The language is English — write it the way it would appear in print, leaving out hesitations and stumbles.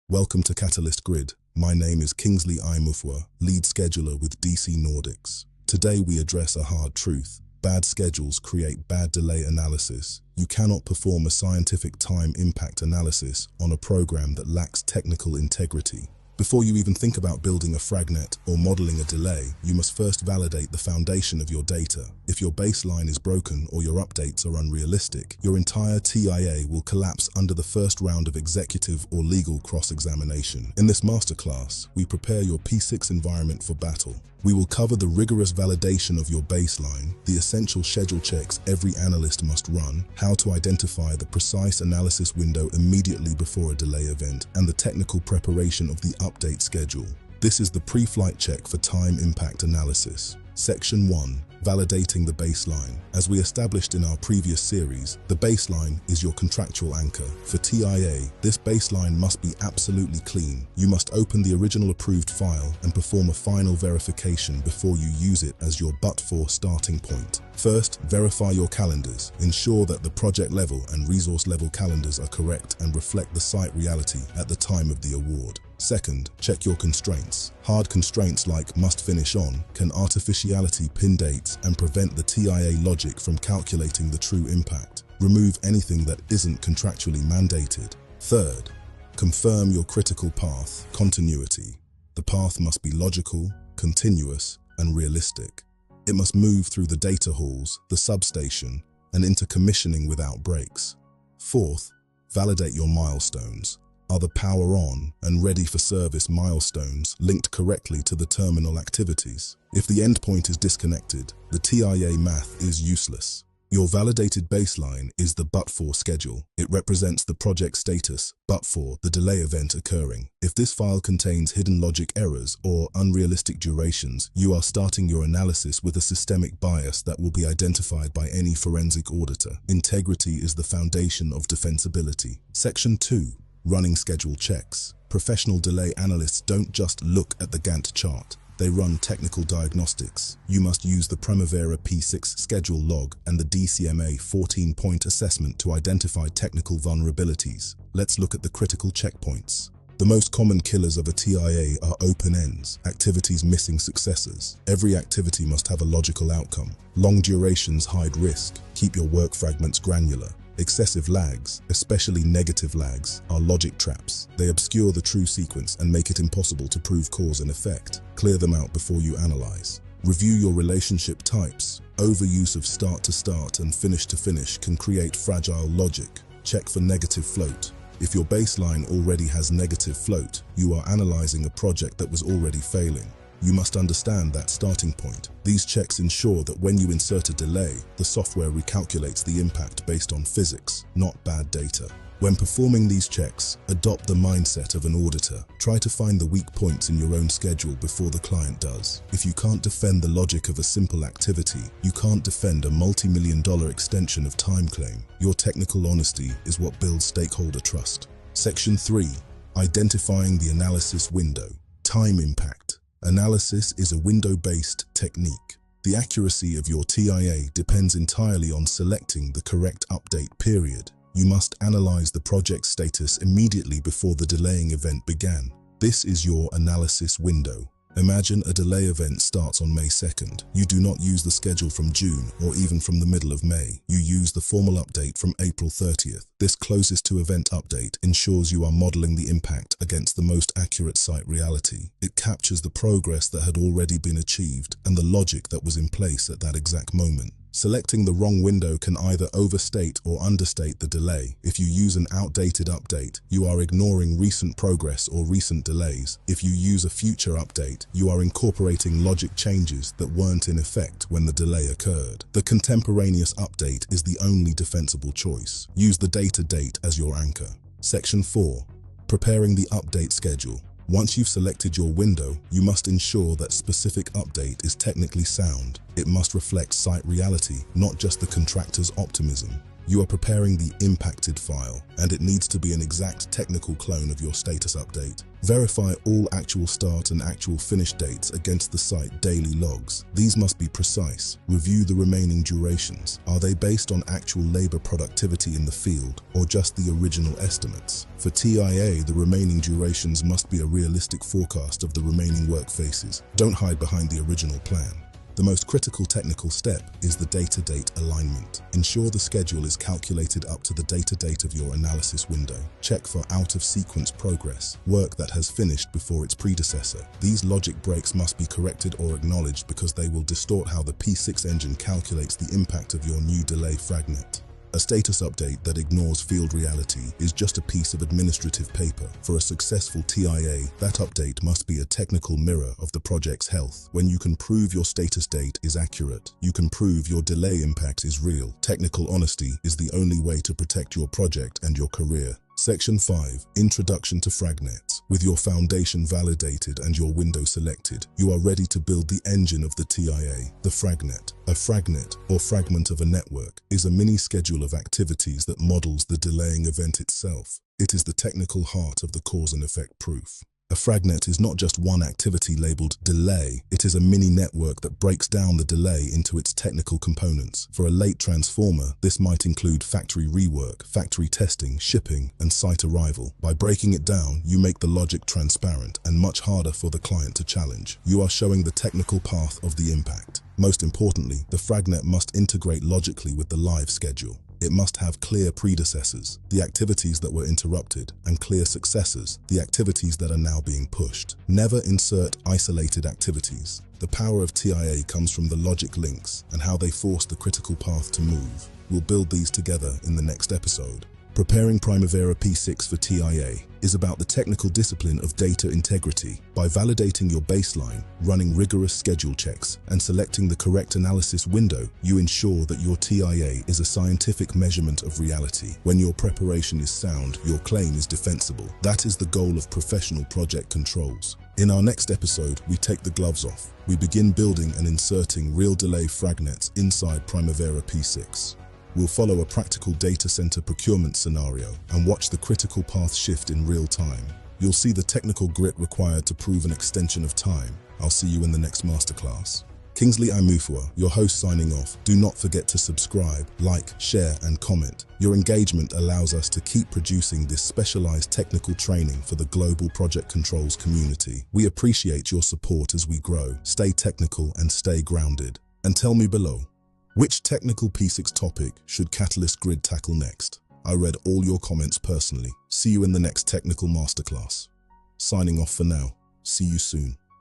Welcome to Catalyst Grid. My name is Kingsley Imufwa, lead scheduler with DC Nordics. Today we address a hard truth. Bad schedules create bad delay analysis. You cannot perform a scientific time impact analysis on a program that lacks technical integrity. Before you even think about building a Fragnet or modeling a delay, you must first validate the foundation of your data. If your baseline is broken or your updates are unrealistic, your entire TIA will collapse under the first round of executive or legal cross-examination. In this masterclass, we prepare your P6 environment for battle. We will cover the rigorous validation of your baseline, the essential schedule checks every analyst must run, how to identify the precise analysis window immediately before a delay event, and the technical preparation of the update schedule. This is the pre-flight check for time impact analysis. Section 1. Validating the baseline. As we established in our previous series, the baseline is your contractual anchor. For TIA, this baseline must be absolutely clean. You must open the original approved file and perform a final verification before you use it as your but-for starting point. First, verify your calendars. Ensure that the project level and resource level calendars are correct and reflect the site reality at the time of the award. Second, check your constraints. Hard constraints like must finish on can artificiality pin dates and prevent the TIA logic from calculating the true impact. Remove anything that isn't contractually mandated. Third, confirm your critical path continuity. The path must be logical, continuous, and realistic. It must move through the data halls, the substation, and into commissioning without breaks. Fourth, validate your milestones. Are the power on and ready for service milestones linked correctly to the terminal activities? If the endpoint is disconnected, the TIA math is useless. Your validated baseline is the but-for schedule. It represents the project status, but for the delay event occurring. If this file contains hidden logic errors or unrealistic durations, you are starting your analysis with a systemic bias that will be identified by any forensic auditor. Integrity is the foundation of defensibility. Section 2. Running schedule checks. Professional delay analysts don't just look at the Gantt chart. They run technical diagnostics. You must use the Primavera P6 schedule log and the DCMA 14-point assessment to identify technical vulnerabilities. Let's look at the critical checkpoints. The most common killers of a TIA are open ends, activities missing successors. Every activity must have a logical outcome. Long durations hide risk. Keep your work fragments granular. Excessive lags, especially negative lags, are logic traps. They obscure the true sequence and make it impossible to prove cause and effect. Clear them out before you analyze. Review your relationship types. Overuse of start to start and finish to finish can create fragile logic. Check for negative float. If your baseline already has negative float, you are analyzing a project that was already failing. You must understand that starting point. These checks ensure that when you insert a delay, the software recalculates the impact based on physics, not bad data. When performing these checks, adopt the mindset of an auditor. Try to find the weak points in your own schedule before the client does. If you can't defend the logic of a simple activity, you can't defend a multi-million-dollar extension of time claim. Your technical honesty is what builds stakeholder trust. Section 3. Identifying the analysis window. Time impact. Analysis is a window-based technique. The accuracy of your TIA depends entirely on selecting the correct update period. You must analyze the project status immediately before the delaying event began. This is your analysis window. Imagine a delay event starts on May 2nd. You do not use the schedule from June or even from the middle of May. You use the formal update from April 30th. This closest to event update ensures you are modeling the impact against the most accurate site reality. It captures the progress that had already been achieved and the logic that was in place at that exact moment. Selecting the wrong window can either overstate or understate the delay. If you use an outdated update, you are ignoring recent progress or recent delays. If you use a future update, you are incorporating logic changes that weren't in effect when the delay occurred. The contemporaneous update is the only defensible choice. Use the data date as your anchor. Section 4. Preparing the update schedule. Once you've selected your window, you must ensure that specific update is technically sound. It must reflect site reality, not just the contractor's optimism. You are preparing the impacted file, and it needs to be an exact technical clone of your status update. Verify all actual start and actual finish dates against the site daily logs. These must be precise. Review the remaining durations. Are they based on actual labor productivity in the field or just the original estimates? For TIA, the remaining durations must be a realistic forecast of the remaining work phases. Don't hide behind the original plan. The most critical technical step is the data-date alignment. Ensure the schedule is calculated up to the data-date of your analysis window. Check for out-of-sequence progress, work that has finished before its predecessor. These logic breaks must be corrected or acknowledged because they will distort how the P6 engine calculates the impact of your new delay fragnet. A status update that ignores field reality is just a piece of administrative paper. For a successful TIA, that update must be a technical mirror of the project's health. When you can prove your status date is accurate, you can prove your delay impact is real. Technical honesty is the only way to protect your project and your career. Section 5. Introduction to Fragnets. With your foundation validated and your window selected, you are ready to build the engine of the TIA. The Fragnet. A fragnet, or fragment of a network, is a mini schedule of activities that models the delaying event itself. It is the technical heart of the cause and effect proof. A fragnet is not just one activity labeled delay, it is a mini network that breaks down the delay into its technical components. For a late transformer, this might include factory rework, factory testing, shipping, and site arrival. By breaking it down, you make the logic transparent and much harder for the client to challenge. You are showing the technical path of the impact. Most importantly, the fragnet must integrate logically with the live schedule. It must have clear predecessors, the activities that were interrupted, and clear successors, the activities that are now being pushed. Never insert isolated activities. The power of TIA comes from the logic links and how they force the critical path to move. We'll build these together in the next episode. Preparing Primavera P6 for TIA is about the technical discipline of data integrity. By validating your baseline, running rigorous schedule checks, and selecting the correct analysis window, you ensure that your TIA is a scientific measurement of reality. When your preparation is sound, your claim is defensible. That is the goal of professional project controls. In our next episode, we take the gloves off. We begin building and inserting real delay fragnets inside Primavera P6. We'll follow a practical data center procurement scenario and watch the critical path shift in real time. You'll see the technical grit required to prove an extension of time. I'll see you in the next masterclass. Kingsley Imufua, your host, signing off. Do not forget to subscribe, like, share, and comment. Your engagement allows us to keep producing this specialized technical training for the global project controls community. We appreciate your support as we grow. Stay technical and stay grounded. And tell me below, which technical P6 topic should Catalyst Grid tackle next? I read all your comments personally. See you in the next technical masterclass. Signing off for now. See you soon.